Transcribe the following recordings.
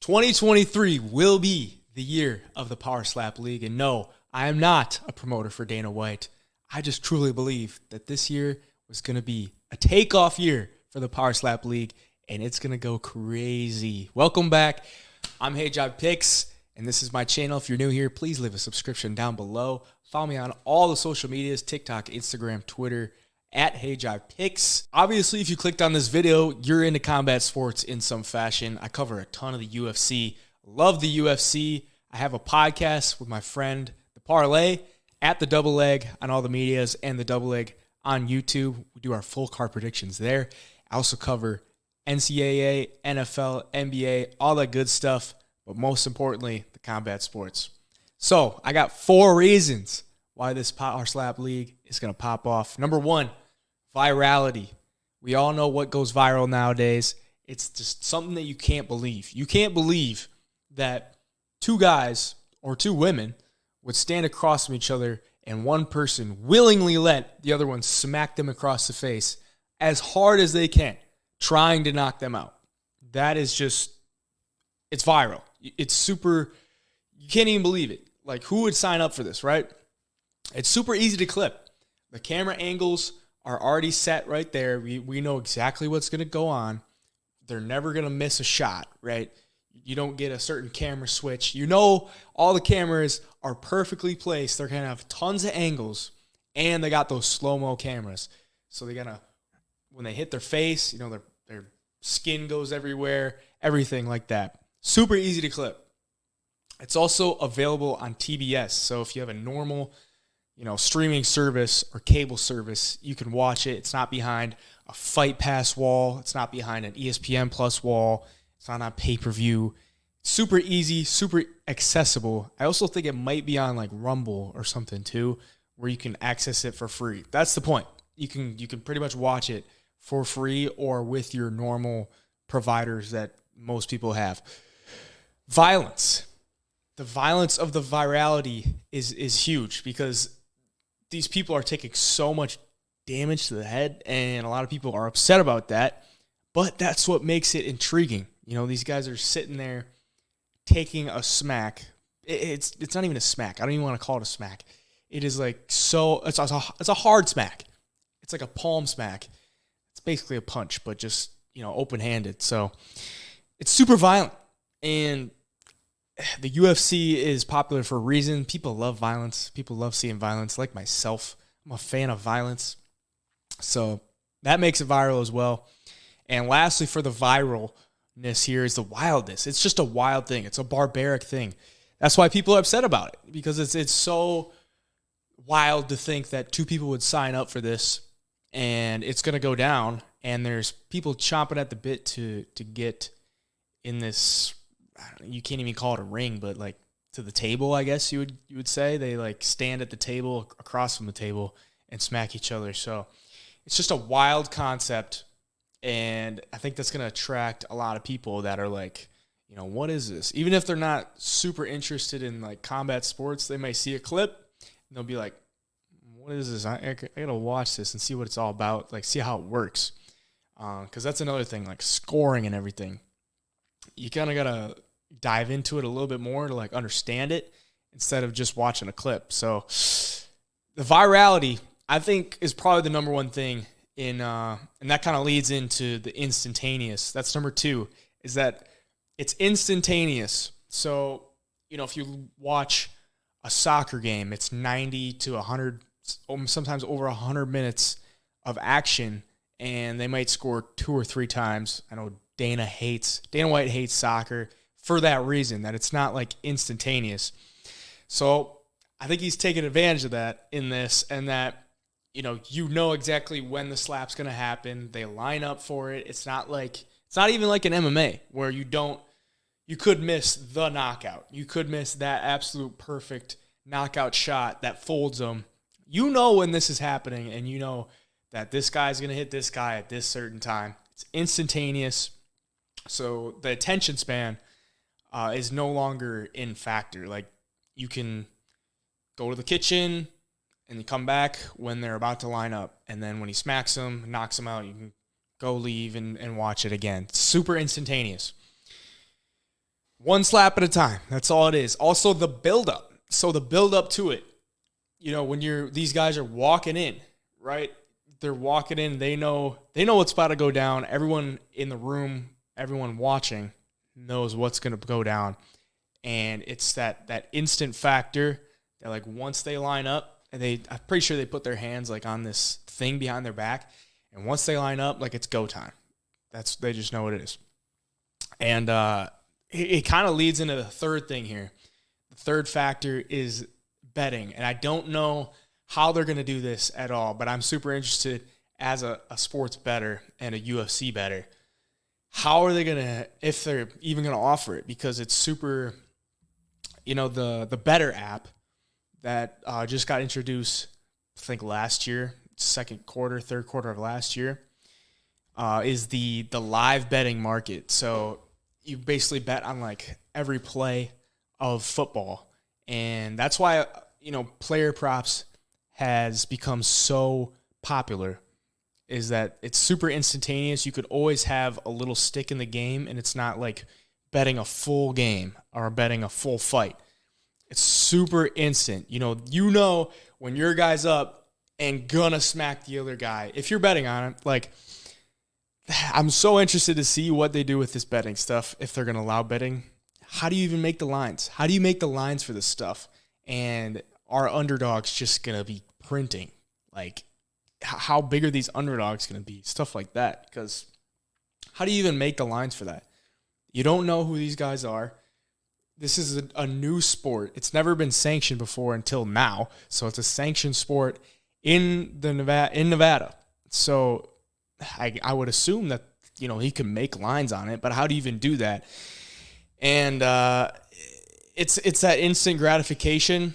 2023 will be the year of the Power Slap League. And no, I am not a promoter for Dana White. I just truly believe that this year was going to be a takeoff year for the Power Slap League, and it's going to go crazy. Welcome back. I'm Hey Job Picks, and this is my channel. If you're new here, please leave a subscription down below. Follow me on all the social medias, TikTok, Instagram, Twitter, at Hey Job Picks. Obviously, if you clicked on this video, you're into combat sports in some fashion. I cover a ton of the UFC. Love the UFC. I have a podcast with my friend, The Parlay, at the Double Leg on all the medias, and the Double Leg on YouTube. We do our full card predictions there. I also cover NCAA, NFL, NBA, all that good stuff, but most importantly, the combat sports. So I got 4 reasons why this Power Slap League is going to pop off. Number 1, virality. We all know what goes viral nowadays. It's just something that you can't believe. You can't believe that 2 guys or 2 women would stand across from each other and one person willingly let the other one smack them across the face as hard as they can, trying to knock them out. That is just, it's viral. It's super, you can't even believe it. Like, who would sign up for this, right? It's super easy to clip. The camera angles are already set right there. We know exactly what's going to go on. They're never going to miss a shot, right? You don't get a certain camera switch. You know all the cameras are perfectly placed. They're going to have tons of angles, and they got those slow-mo cameras. So they're going to, when they hit their face, you know, their skin goes everywhere, everything like that. Super easy to clip. It's also available on TBS. So if you have a normal, streaming service or cable service, you can watch it. It's not behind a Fight Pass wall. It's not behind an ESPN Plus wall. It's not on pay-per-view. Super easy, super accessible. I also think it might be on like Rumble or something too, where you can access it for free. That's the point. You can pretty much watch it for free or with your normal providers that most people have. Violence. The violence of the virality is huge because these people are taking so much damage to the head, and a lot of people are upset about that. But that's what makes it intriguing. These guys are sitting there taking a smack. It's not even a smack. I don't even want to call it a smack. It is like it's a hard smack. It's like a palm smack. It's basically a punch, but just, open-handed. So it's super violent. And the UFC is popular for a reason. People love violence. People love seeing violence. Like myself, I'm a fan of violence. So that makes it viral as well. And lastly, for the viralness here is the wildness. It's just a wild thing. It's a barbaric thing. That's why people are upset about it, because it's so wild to think that 2 people would sign up for this and it's going to go down, and there's people chomping at the bit to get in this, you can't even call it a ring, but like to the table, I guess you would say. They like stand at the table, across from the table, and smack each other. So it's just a wild concept. And I think that's going to attract a lot of people that are like, what is this? Even if they're not super interested in like combat sports, they may see a clip and they'll be like, what is this? I got to watch this and see what it's all about, like see how it works. Because that's another thing, like scoring and everything. You kind of got to dive into it a little bit more to like understand it instead of just watching a clip. So the virality, I think, is probably the number one thing. And that kind of leads into the instantaneous. That's number 2, is that it's instantaneous. So, if you watch a soccer game, it's 90 to 100, sometimes over 100 minutes of action, and they might score 2 or 3 times. I know Dana White hates soccer for that reason, that it's not like instantaneous. So I think he's taking advantage of that in this, and that you know exactly when the slap's going to happen. They line up for it. It's not even like an MMA where you could miss the knockout. You could miss that absolute perfect knockout shot that folds them. You know when this is happening, and you know that this guy's going to hit this guy at this certain time. It's instantaneous. So the attention span is no longer in factor. Like, you can go to the kitchen, and you come back when they're about to line up. And then when he smacks him, knocks him out, you can go leave and watch it again. It's super instantaneous. One slap at a time. That's all it is. Also, the buildup. So the buildup to it. When these guys are walking in, right? They're walking in. They know what's about to go down. Everyone in the room, everyone watching, knows what's going to go down, and it's that instant factor that like once they line up, and I'm pretty sure they put their hands like on this thing behind their back, and once they line up, like it's go time. They just know what it is, and it kind of leads into the third thing here. The third factor is betting, and I don't know how they're going to do this at all, but I'm super interested as a sports bettor and a UFC bettor. How are they going to, if they're even going to offer it? Because it's super, the Bettor app that just got introduced, I think last year, third quarter of last year, is the live betting market. So you basically bet on like every play of football. And that's why, player props has become so popular, is that it's super instantaneous. You could always have a little stick in the game, and it's not like betting a full game or betting a full fight. It's super instant. When your guy's up and gonna smack the other guy, if you're betting on it, like, I'm so interested to see what they do with this betting stuff, if they're going to allow betting. How do you even make the lines? How do you make the lines for this stuff? And are underdogs just going to be printing? Like, how big are these underdogs going to be? Stuff like that. Because how do you even make the lines for that? You don't know who these guys are. This is a new sport. It's never been sanctioned before until now. So it's a sanctioned sport in Nevada. So I would assume that, he can make lines on it, but how do you even do that? And it's that instant gratification.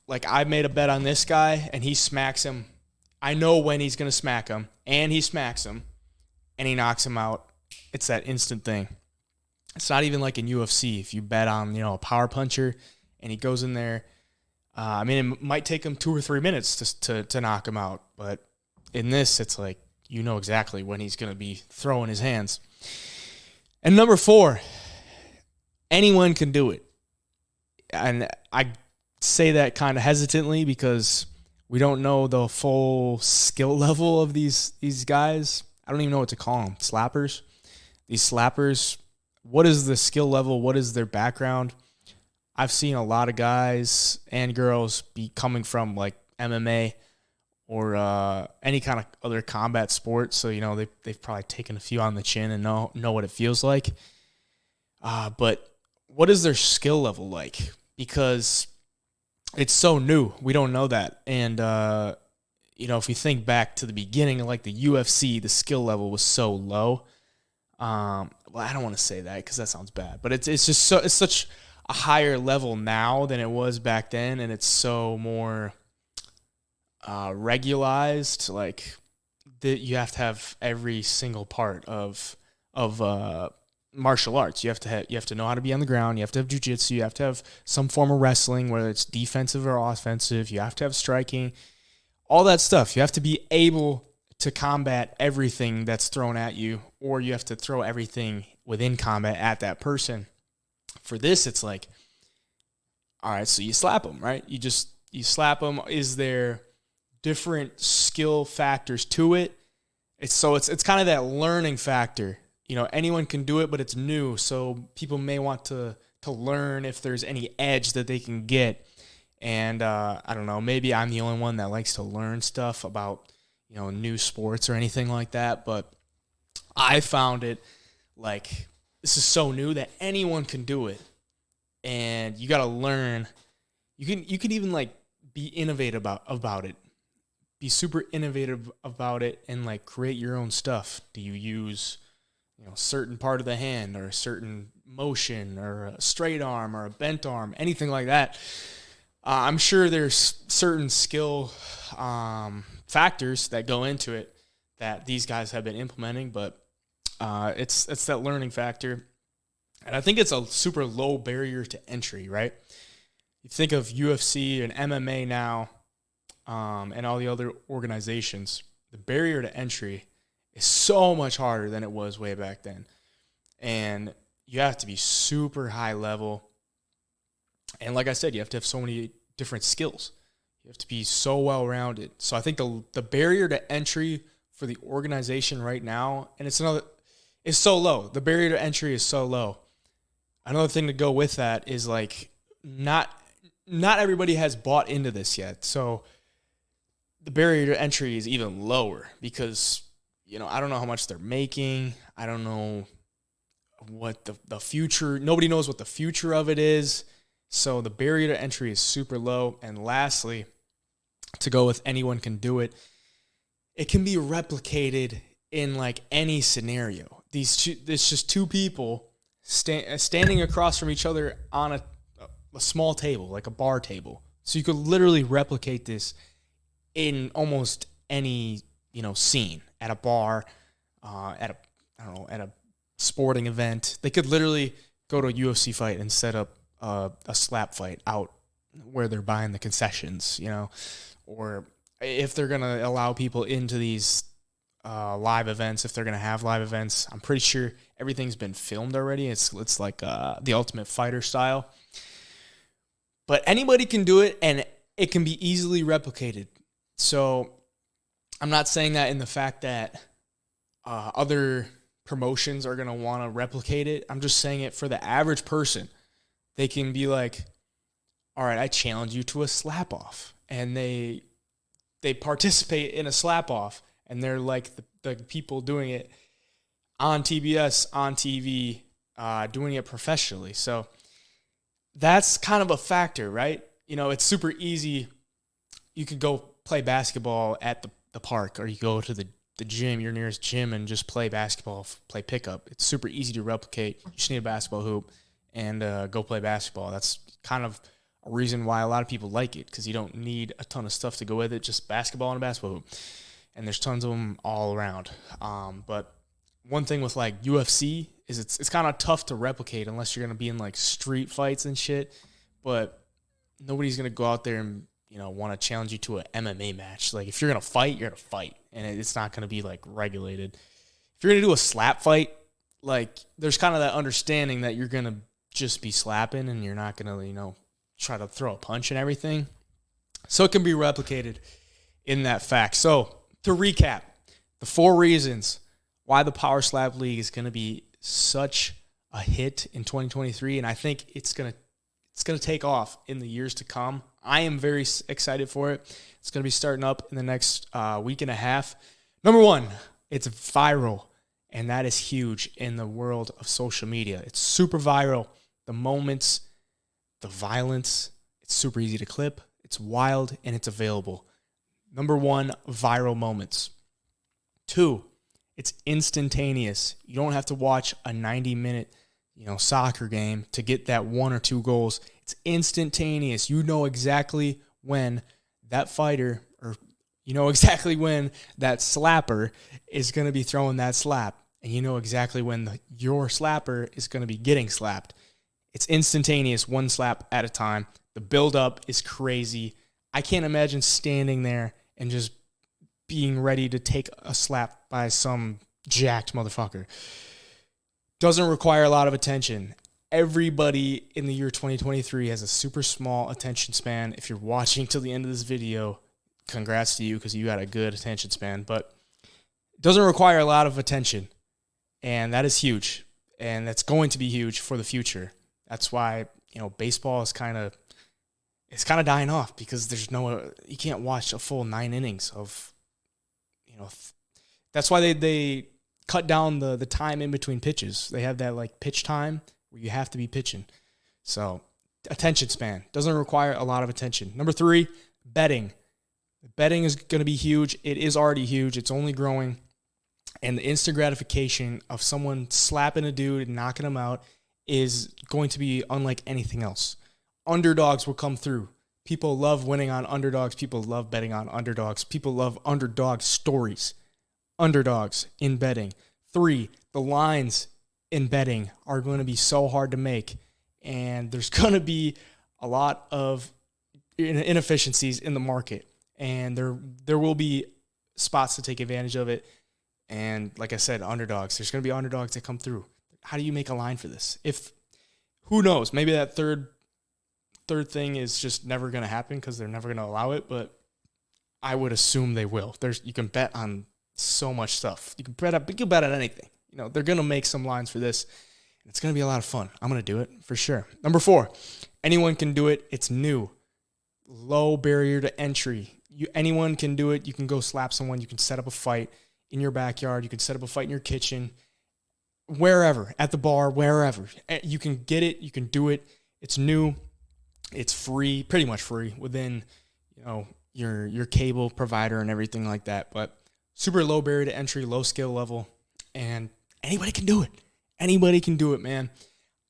Like, I made a bet on this guy, and he smacks him. I know when he's going to smack him, and he smacks him, and he knocks him out. It's that instant thing. It's not even like in UFC. If you bet on, a power puncher, and he goes in there, it might take him 2 or 3 minutes to knock him out. But in this, it's like, exactly when he's going to be throwing his hands. And number 4, anyone can do it. And I say that kind of hesitantly because we don't know the full skill level of these guys. I don't even know what to call them. Slappers. These slappers. What is the skill level? What is their background? I've seen a lot of guys and girls be coming from like MMA or any kind of other combat sport. So, they've probably taken a few on the chin and know what it feels like. But what is their skill level like? Because it's so new. We don't know that. And, if you think back to the beginning of like the UFC, the skill level was so low. Well, I don't want to say that because that sounds bad. But it's such a higher level now than it was back then. And it's so more regularized, like that you have to have every single part of martial arts. You have to know how to be on the ground. You have to have jiu-jitsu. You have to have some form of wrestling, whether it's defensive or offensive. You have to have striking, all that stuff. You have to be able to combat everything that's thrown at you, or you have to throw everything within combat at that person. For this, it's like, all right, so you slap them, right? You slap them. Is there different skill factors to it? It's kind of that learning factor. Anyone can do it, but it's new, so people may want to learn if there's any edge that they can get. And I don't know, maybe I'm the only one that likes to learn stuff about new sports or anything like that, but I found it like this is so new that anyone can do it, and you got to learn. You can even like be innovative about it. Be super innovative about it and like create your own stuff. Do you use certain part of the hand or a certain motion or a straight arm or a bent arm, anything like that? I'm sure there's certain skill factors that go into it that these guys have been implementing, but it's that learning factor. And I think it's a super low barrier to entry, right? You think of UFC and MMA now, and all the other organizations, the barrier to entry is so much harder than it was way back then. And you have to be super high level. And like I said, you have to have so many different skills. You have to be so well-rounded. So I think the barrier to entry for the organization right now, and is so low. The barrier to entry is so low. Another thing to go with that is like not everybody has bought into this yet. So the barrier to entry is even lower because, I don't know how much they're making. I don't know what the future, nobody knows what the future of it is. So the barrier to entry is super low. And lastly, to go with anyone can do it, it can be replicated in like any scenario. It's just two people standing across from each other on a small table, like a bar table. So you could literally replicate this in almost any, scene at a bar, at a sporting event. They could literally go to a UFC fight and set up a slap fight out where they're buying the concessions, or if they're going to allow people into these live events, if they're going to have live events. I'm pretty sure everything's been filmed already. It's like the Ultimate Fighter style. But anybody can do it, and it can be easily replicated. So I'm not saying that in the fact that other promotions are going to want to replicate it. I'm just saying it for the average person. They can be like, all right, I challenge you to a slap-off. And they participate in a slap-off, and they're like the people doing it on TBS, on TV, doing it professionally. So that's kind of a factor, right? It's super easy. You could go play basketball at the park, or you go to the gym, your nearest gym, and just play basketball, play pickup. It's super easy to replicate. You just need a basketball hoop and go play basketball. That's kind of a reason why a lot of people like it, because you don't need a ton of stuff to go with it, just basketball and a basketball hoop. And there's tons of them all around. But one thing with like UFC is it's kind of tough to replicate unless you're going to be in like street fights and shit. But nobody's going to go out there and, want to challenge you to an MMA match. Like if you're going to fight, you're going to fight. And it's not going to be like regulated. If you're going to do a slap fight, like there's kind of that understanding that you're going to just be slapping and you're not going to, try to throw a punch and everything. So it can be replicated in that fact. So to recap, the 4 reasons why the Power Slap League is going to be such a hit in 2023, and I think it's going to take off in the years to come. I am very excited for it. It's going to be starting up in the next week and a half. Number 1, it's viral, and that is huge in the world of social media. It's super viral. The moments, the violence, it's super easy to clip. It's wild, and it's available. Number 1, viral moments. 2, it's instantaneous. You don't have to watch a 90-minute, soccer game to get that 1 or 2 goals. It's instantaneous. You know exactly when that fighter, or exactly when that slapper is going to be throwing that slap, and you know exactly when your slapper is going to be getting slapped. It's instantaneous, 1 slap at a time. The build-up is crazy. I can't imagine standing there and just being ready to take a slap by some jacked motherfucker. Doesn't require a lot of attention. Everybody in the year 2023 has a super small attention span. If you're watching till the end of this video, congrats to you because you got a good attention span. But it doesn't require a lot of attention, and that is huge. And that's going to be huge for the future. That's why, baseball is kind of dying off, because there's you can't watch a full 9 innings of, that's why they cut down the time in between pitches. They have that like pitch time where you have to be pitching. So attention span doesn't require a lot of attention. Number 3, betting. Betting is going to be huge. It is already huge. It's only growing. And the instant gratification of someone slapping a dude and knocking him out is going to be unlike anything else. Underdogs will come through. People love winning on underdogs. People love betting on underdogs. People love underdog stories. Underdogs in betting. 3, the lines in betting are going to be so hard to make. And there's going to be a lot of inefficiencies in the market. And there will be spots to take advantage of it. And like I said, underdogs. There's going to be underdogs that come through. how do you make a line for this? If, who knows, maybe that third thing is just never going to happen because they're never going to allow it, but I would assume they will. You can bet on so much stuff. You can bet on anything. You know, they're going to make some lines for this. It's going to be a lot of fun. I'm going to do it for sure. Number 4, anyone can do it. It's new. Low barrier to entry. Anyone can do it. You can go slap someone. You can set up a fight in your backyard. You can set up a fight in your kitchen. Wherever, at the bar, wherever. You can get it. You can do it. It's new. It's free, pretty much free within, your cable provider and everything like that. But super low barrier to entry, low skill level, and anybody can do it. Anybody can do it, man.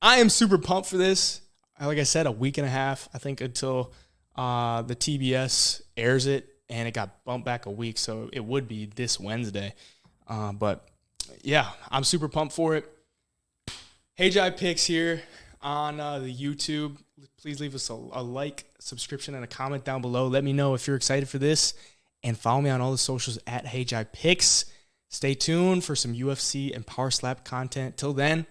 I am super pumped for this. Like I said, a week and a half, I think, until the TBS airs it, and it got bumped back a week, so it would be this Wednesday. But yeah, I'm super pumped for it. Hey Jai Picks here on the YouTube. Please leave us a like, subscription, and a comment down below. Let me know if you're excited for this, and follow me on all the socials at Hey Jai Picks. Stay tuned for some UFC and Power Slap content. Till then,